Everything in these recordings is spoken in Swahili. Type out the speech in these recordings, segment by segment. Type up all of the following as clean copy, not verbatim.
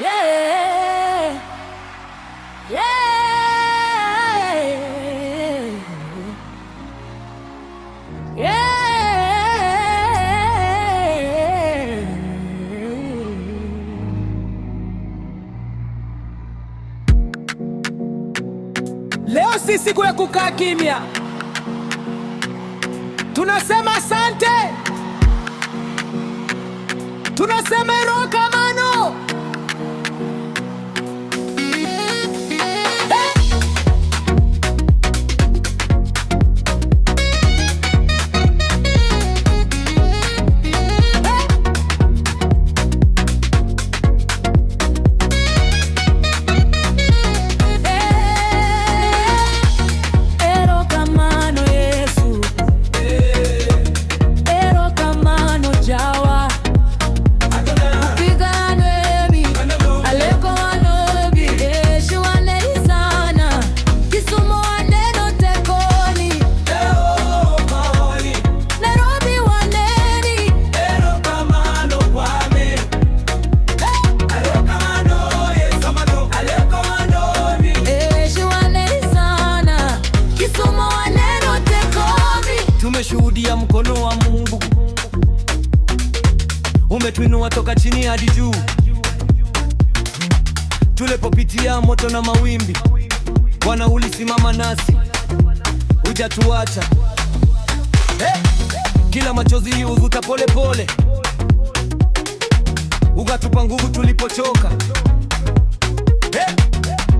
Yeah. Yeah. Yeah. Leo si siku ya kukaa kimya. Tunasema asante. Tunasema erokamano. Tumeshuhudia mkono wa Mungu umetuinua toka chini hadi juu. Tulipopitia moto na mawimbi, Bwana ulisimama nasi, hujatuacha. Kila machozi uvuta pole pole, ukatupa nguvu tulipochoka.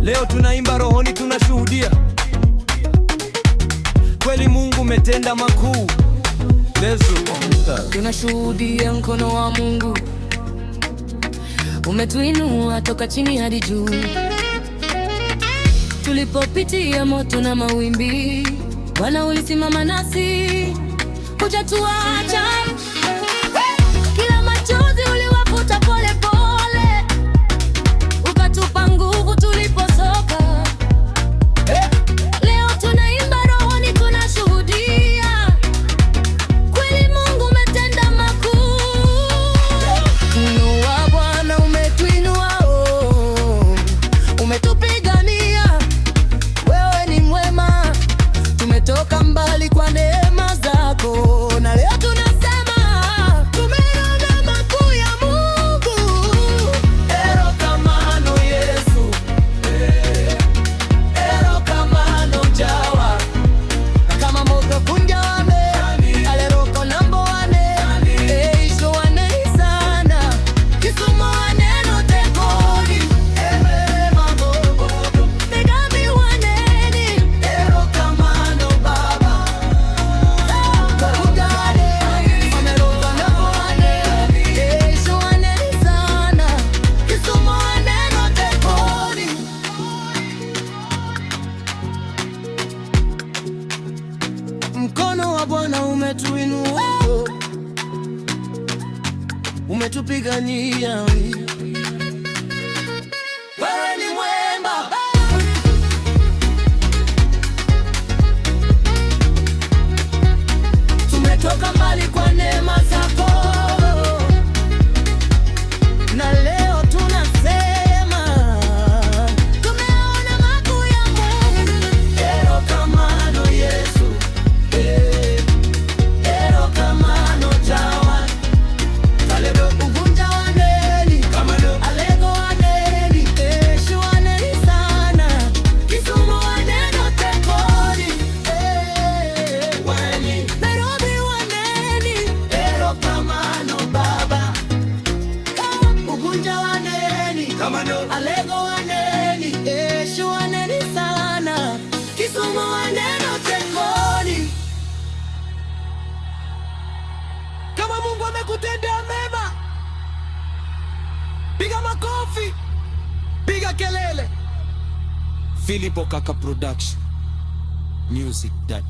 Leo tunaimba rohoni, tunashuhudia kweli Mungu umetenda makuu. Tunashuhudia mkono wa Mungu umetuinua toka chini hadi juu. Tulipopitia moto na mawimbi, Bwana ulisimama nasi, hujatuacha. Kila machozi uliwafuta pole pole, ukatupa nguvu tulipochoka. Toka mbali kwa neema zako, na leo tunasema tumeona makuu ya Mungu. Erokamano Yesu, erokamano Jawa, Kama moto kunja wame aleroko nambo wane eisho wane sana kisumo waneno tekoni ewe magogo megabi waneni erokamano Mkono wa Bwana umetuinua, umetupigania. Wewe ni mwema, tumetoka mbali kwa neema zako, na leo tunasema tumeona makuu ya Mungu. Erokamano Yesu, erokamano Jawa, Ugunja waneni, alego waneni, eshu waneni sana, Kisumu waneno tekoni, Nairobi waneni, erokamano Baba, Ugunja waneni, alego waneni, eshu waneni sana, Kisumu waneno tekoni. Kama Mungu amekutendea mema, piga makofi, piga kelele. Philip Okaka Production. Music that